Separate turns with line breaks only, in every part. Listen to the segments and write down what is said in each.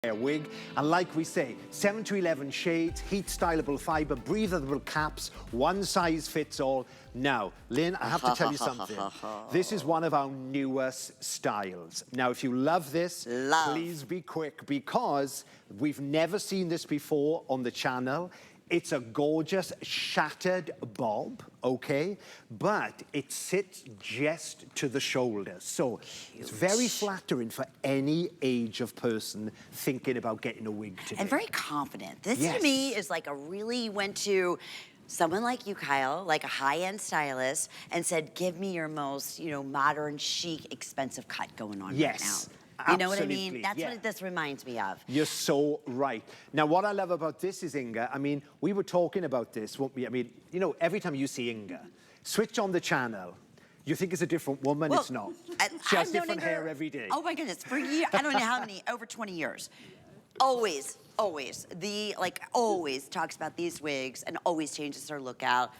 wig, and like we say, 7 to 11 shades, heat stylable fiber, breathable caps, one size fits all. Now, Lynn, I have to tell you something. This is one of our newest styles. Now, if you love this, please be quick, because we've never seen this before on the channel. It's a gorgeous shattered bob, okay? But it sits just to the shoulders. So it's very flattering for any age of person thinking about getting a wig today.
And very confident. This to me is like you went to someone like you, Kyle, like a high-end stylist, and said, give me your most, modern, chic, expensive cut going on right now. You know what I mean? That's what this reminds me of.
You're so right. Now, what I love about this is, Inga, I mean, we were talking about this, weren't we? I mean, every time you see Inga, switch on the channel, you think it's a different woman, it's not. She has different hair every day.
Oh my goodness, for years, I don't know how many, over 20 years. Always always talks about these wigs and always changes her look out.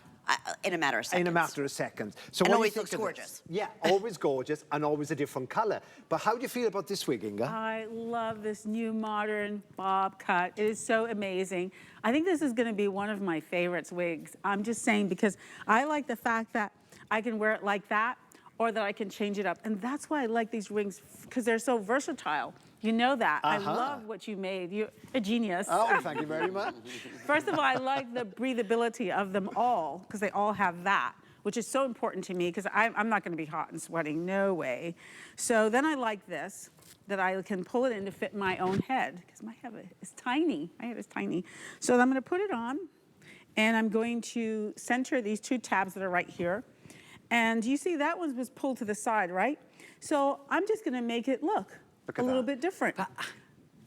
In a matter of seconds.
In a matter of seconds. So
and always looks gorgeous.
Yeah, always gorgeous and always a different color. But how do you feel about this wig, Inga?
I love this new modern bob cut. It is so amazing. I think this is going to be one of my favorites wigs. I'm just saying, because I like the fact that I can wear it like that, or that I can change it up. And that's why I like these wigs, because they're so versatile. You know that. I love what you made. You're a genius.
Oh, thank you very much.
First of all, I like the breathability of them all, because they all have that, which is so important to me, because I'm not going to be hot and sweating. No way. So then I like this, that I can pull it in to fit my own head, because my head is tiny. My head is tiny. So I'm going to put it on, and I'm going to center these two tabs that are right here. And you see that one was pulled to the side, right? So I'm just going to make it look a little bit different.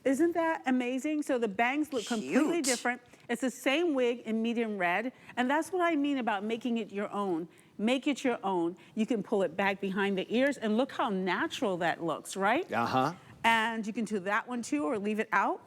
Isn't that amazing? So the bangs look completely different. It's the same wig in medium red. And that's what I mean about making it your own. Make it your own. You can pull it back behind the ears, and look how natural that looks, right? And you can do that one too, or leave it out.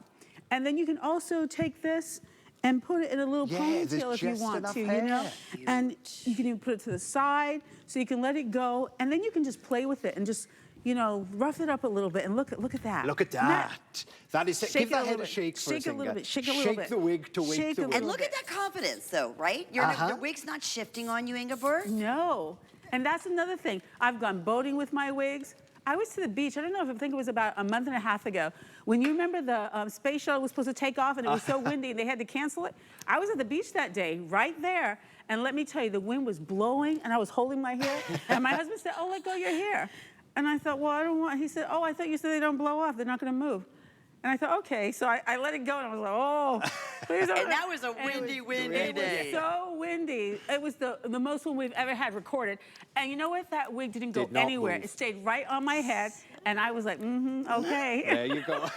And then you can also take this and put it in a little ponytail if you want to, And you can even put it to the side, so you can let it go, and then you can just play with it and just, rough it up a little bit, and look at that.
Look at that. That is it. Give that head a shake for a
Shake a little bit, shake a little bit.
Shake the wig to wig to wig.
And look at that confidence, though, right? The wig's not shifting on you, Gabor.
No, and that's another thing. I've gone boating with my wigs. I was to the beach, I don't know, I think it was about a month and a half ago, when you remember the space shuttle was supposed to take off and it was so windy and they had to cancel it. I was at the beach that day, right there, and let me tell you, the wind was blowing and I was holding my hair, and my husband said, oh, let go your hair. And I thought, well, I don't want, he said, oh, I thought you said they don't blow off, they're not gonna move. And I thought, okay, so I let it go, and I was like, oh, please don't.
And that was a windy day.
It was so windy. It was the most one we've ever had recorded. And you know what? That wig didn't go anywhere. It stayed right on my head, and I was like, okay.
There you go.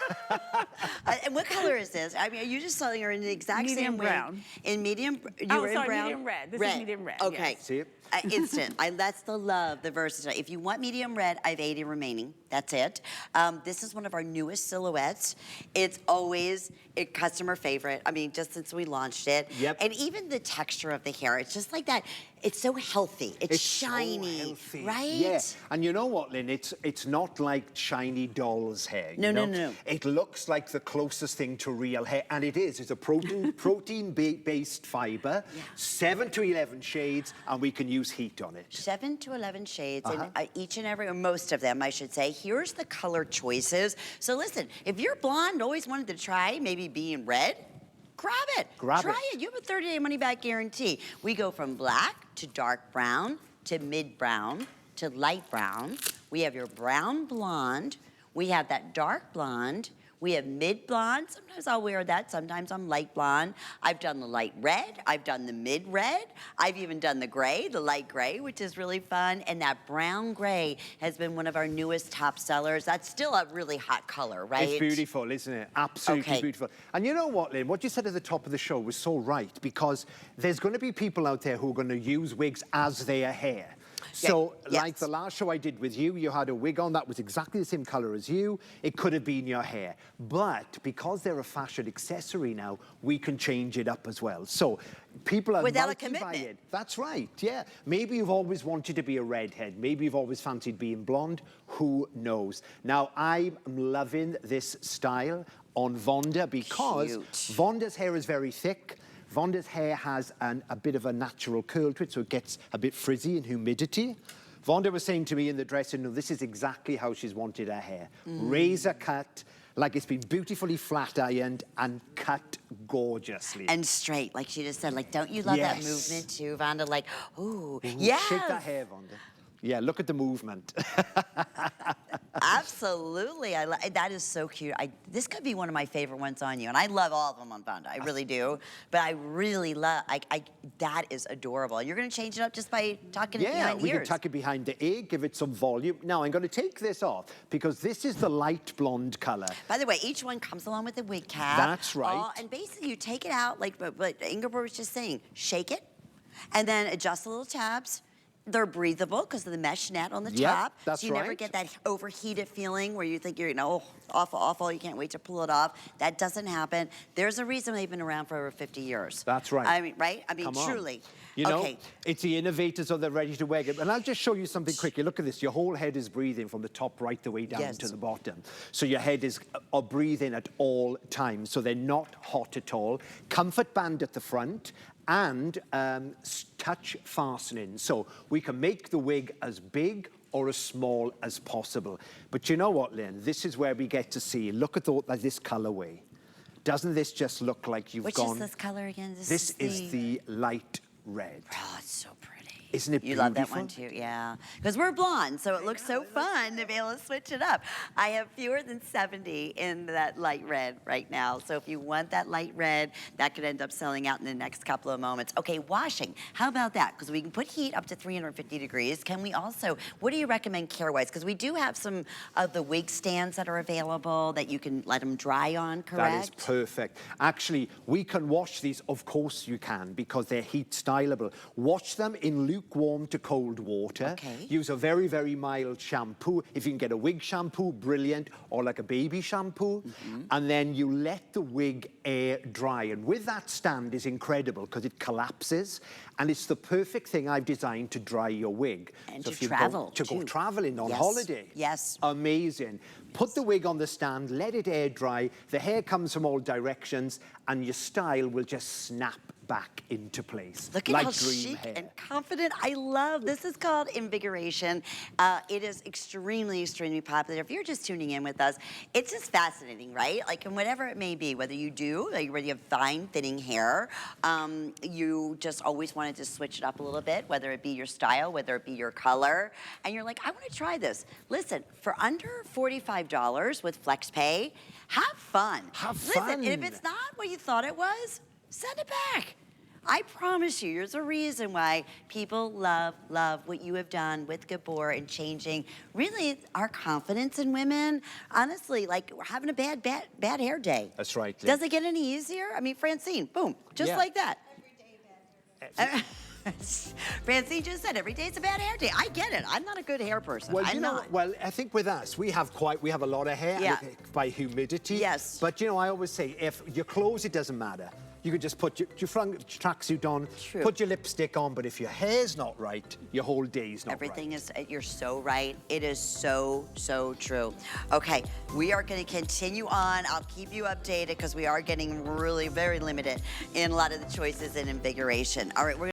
And what color is this? I mean, are you just selling her in the exact same way?
Medium brown.
In medium,
medium red. This is medium red.
Okay.
Yes.
See it?
Instant. That's the love, the versatility. If you want medium red, I have 80 remaining. That's it. This is one of our newest silhouettes. It's always a customer favorite. I mean, just since we launched it. And even the texture of the hair, it's just like that. It's so healthy. It's shiny,
so healthy.
right?
Yeah. And you know what, Lynn? It's not like shiny doll's hair.
No.
It looks like the closest thing to real hair, and it is. It's a protein-based fiber, 7 to 11 shades, and we can use heat on it.
7 to 11 shades, and each and every, or most of them, I should say. Here's the color choices. So listen, if you're blonde, always wanted to try maybe being red, grab it. Try it. You have a 30-day money-back guarantee. We go from black to dark brown to mid-brown to light brown. We have your brown blonde. We have that dark blonde. We have mid-blonde. Sometimes I'll wear that. Sometimes I'm light blonde. I've done the light red. I've done the mid-red. I've even done the gray, the light gray, which is really fun. And that brown gray has been one of our newest top sellers. That's still a really hot color, right?
It's beautiful, isn't it? Absolutely beautiful. And you know what, Lynn? What you said at the top of the show was so right, because there's going to be people out there who are going to use wigs as their hair. So,
Yes.
like the last show I did with you, you had a wig on that was exactly the same color as you. It could have been your hair. But because they're a fashion accessory now, we can change it up as well. So, people are
Without a
multi-by
commitment.
it. That's right, yeah. Maybe you've always wanted to be a redhead. Maybe you've always fancied being blonde. Who knows? Now, I'm loving this style on Vonda because
Cute.
Vonda's hair is very thick. Vonda's hair has a bit of a natural curl to it, so it gets a bit frizzy in humidity. Vonda was saying to me in the dressing room, this is exactly how she's wanted her hair. Razor cut, like it's been beautifully flat ironed and cut gorgeously.
And straight, like she just said. Like, don't you love that
Yes.
movement too, Vonda? Like, ooh, yes.
Shake that hair, Vonda. Yeah, look at the movement.
Absolutely, that is so cute. This could be one of my favorite ones on you, and I love all of them on Vonda. I really do, but I really love. That is adorable. You're going to change it up just by tucking it behind the
we
ears.
can tuck it behind the ear, give it some volume. Now I'm going to take this off because this is the light blonde color.
By the way, each one comes along with a wig cap.
That's right.
And basically, you take it out like what Gabor was just saying. Shake it, and then adjust the little tabs. They're breathable because of the mesh net on the top.
That's
so you never
right.
get that overheated feeling where you think you're, awful, awful, you can't wait to pull it off. That doesn't happen. There's a reason they've been around for over 50 years.
That's right.
I mean, right? I mean,
Come on.
truly.
You know,
Okay.
it's the innovators, so they're ready to wear it. And I'll just show you something quick. You look at this. Your whole head is breathing from the top right the way down
Yes.
to the bottom. So your head is breathing at all times. So they're not hot at all. Comfort band at the front and touch fastening. So we can make the wig as big or as small as possible. But you know what, Lynn? This is where we get to see. Look at this colorway. Doesn't this just look like you've gone...
Which is this color again?
This is the light red.
Oh, it's so pretty.
Isn't it
You
beautiful?
love that one too, yeah. Because we're blonde, so it looks so fun to be able to switch it up. I have fewer than 70 in that light red right now. So if you want that light red, that could end up selling out in the next couple of moments. Okay, washing. How about that? Because we can put heat up to 350 degrees. Can we also, what do you recommend care-wise? Because we do have some of the wig stands that are available that you can let them dry on, correct?
That is perfect. Actually, we can wash these, of course you can, because they're heat styleable. Wash them in lukewarm to cold water.
Okay.
Use a very, very mild shampoo. If you can get a wig shampoo, brilliant, or like a baby shampoo. And then you let the wig air dry. And with that stand is incredible because it collapses. And it's the perfect thing I've designed to dry your wig.
And
so
to
if you
travel,
go
too.
traveling on
Yes.
holiday.
Yes.
Amazing. Put the wig on the stand, let it air dry. The hair comes from all directions and your style will just snap back into place.
Look at
like
how
dream
chic
hair.
and confident. I love, this is called Invigoration. It is extremely, extremely popular. If you're just tuning in with us, it's just fascinating, right? Like, and whatever it may be, whether you do, like, whether you have fine, thinning hair, you just always wanted to switch it up a little bit, whether it be your style, whether it be your color, and you're like, I want to try this. Listen, for under $45 with FlexPay, have fun.
Have
Listen,
fun.
and if it's not what you thought it was, send it back. I promise you, there's a reason why people love what you have done with Gabor and changing really our confidence in women. Honestly, like we're having a bad hair day.
That's right, Lynn.
Does it get any easier? I mean, Francine, boom, just
Yeah.
like that. Francine just said every day it's a bad hair day. I get it. I'm not a good hair person.
Well,
I'm not.
Well, I think with us, we have a lot of hair
Yeah.
by humidity.
Yes.
But, I always say, if your clothes, it doesn't matter. You could just put your front tracksuit on,
True.
put your lipstick on, but if your hair's not right, your whole day's not
Everything
right.
is, you're so right. It is so, so true. Okay, we are going to continue on. I'll keep you updated because we are getting really very limited in a lot of the choices in Invigoration. All right, we're